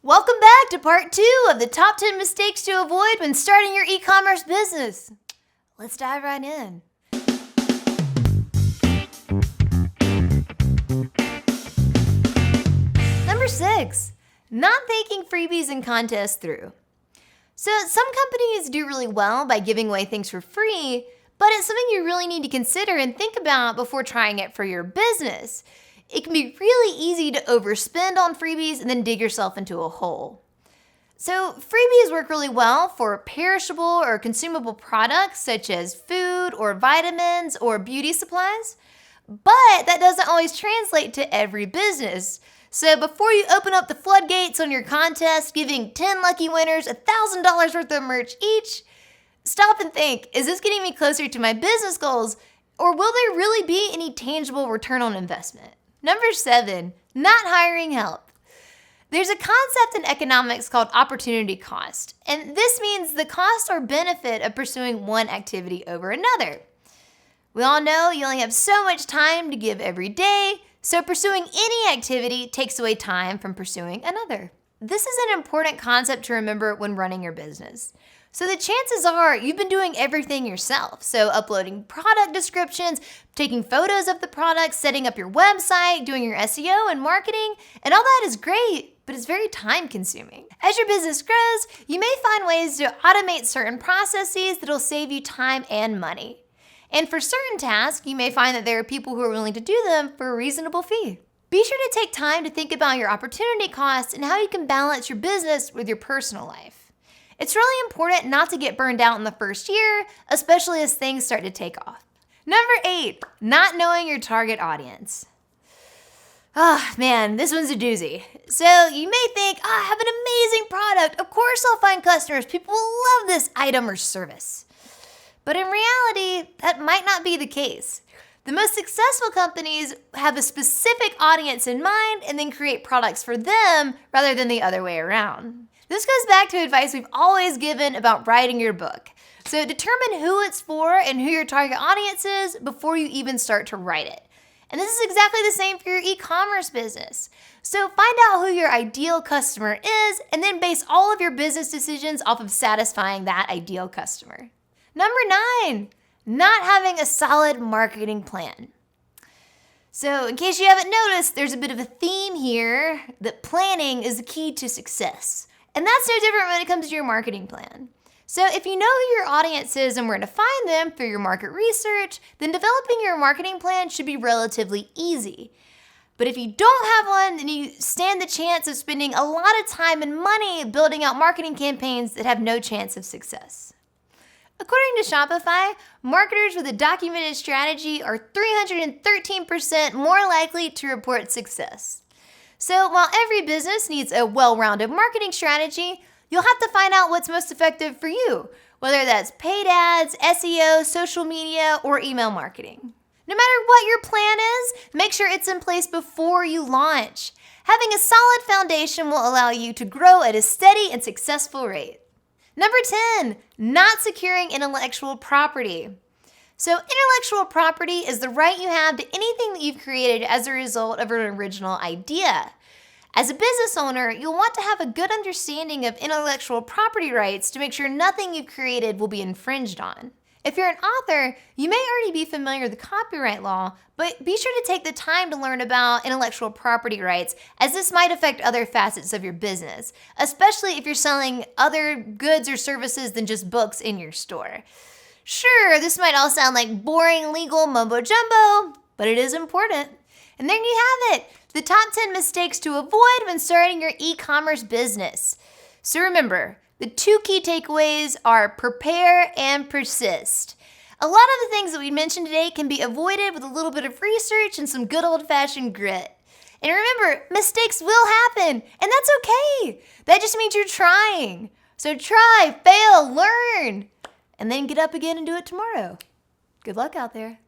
Welcome back to part 2 of the top 10 mistakes to avoid when starting your e-commerce business. Let's dive right in. Number 6, not thinking freebies and contests through. So some companies do really well by giving away things for free, but it's something you really need to consider and think about before trying it for your business. It can be really easy to overspend on freebies and then dig yourself into a hole. So freebies work really well for perishable or consumable products such as food or vitamins or beauty supplies, but that doesn't always translate to every business. So before you open up the floodgates on your contest, giving 10 lucky winners $1,000 worth of merch each, stop and think, is this getting me closer to my business goals, or will there really be any tangible return on investment? Number 7, not hiring help. There's a concept in economics called opportunity cost, and this means the cost or benefit of pursuing one activity over another. We all know you only have so much time to give every day, so pursuing any activity takes away time from pursuing another. This is an important concept to remember when running your business. So the chances are you've been doing everything yourself. So uploading product descriptions, taking photos of the product, setting up your website, doing your SEO and marketing, and all that is great, but it's very time consuming. As your business grows, you may find ways to automate certain processes that'll save you time and money. And for certain tasks, you may find that there are people who are willing to do them for a reasonable fee. Be sure to take time to think about your opportunity costs and how you can balance your business with your personal life. It's really important not to get burned out in the first year, especially as things start to take off. Number 8, not knowing your target audience. Oh man, this one's a doozy. So you may think, I have an amazing product. Of course I'll find customers. People will love this item or service. But in reality, that might not be the case. The most successful companies have a specific audience in mind and then create products for them rather than the other way around. This goes back to advice we've always given about writing your book. So determine who it's for and who your target audience is before you even start to write it. And this is exactly the same for your e-commerce business. So find out who your ideal customer is and then base all of your business decisions off of satisfying that ideal customer. Number 9, not having a solid marketing plan. So in case you haven't noticed, there's a bit of a theme here that planning is the key to success. And that's no different when it comes to your marketing plan. So if you know who your audience is and where to find them through your market research, then developing your marketing plan should be relatively easy. But if you don't have one, then you stand the chance of spending a lot of time and money building out marketing campaigns that have no chance of success. According to Shopify, marketers with a documented strategy are 313% more likely to report success. So while every business needs a well-rounded marketing strategy, you'll have to find out what's most effective for you, whether that's paid ads, SEO, social media, or email marketing. No matter what your plan is, make sure it's in place before you launch. Having a solid foundation will allow you to grow at a steady and successful rate. Number 10, not securing intellectual property. So intellectual property is the right you have to anything that you've created as a result of an original idea. As a business owner, you'll want to have a good understanding of intellectual property rights to make sure nothing you've created will be infringed on. If you're an author, you may already be familiar with the copyright law, but be sure to take the time to learn about intellectual property rights, as this might affect other facets of your business, especially if you're selling other goods or services than just books in your store. Sure, this might all sound like boring legal mumbo jumbo, but it is important. And there you have it, the top 10 mistakes to avoid when starting your e-commerce business. So remember, the 2 key takeaways are prepare and persist. A lot of the things that we mentioned today can be avoided with a little bit of research and some good old-fashioned grit. And remember, mistakes will happen, and that's okay. That just means you're trying. So try, fail, learn, and then get up again and do it tomorrow. Good luck out there.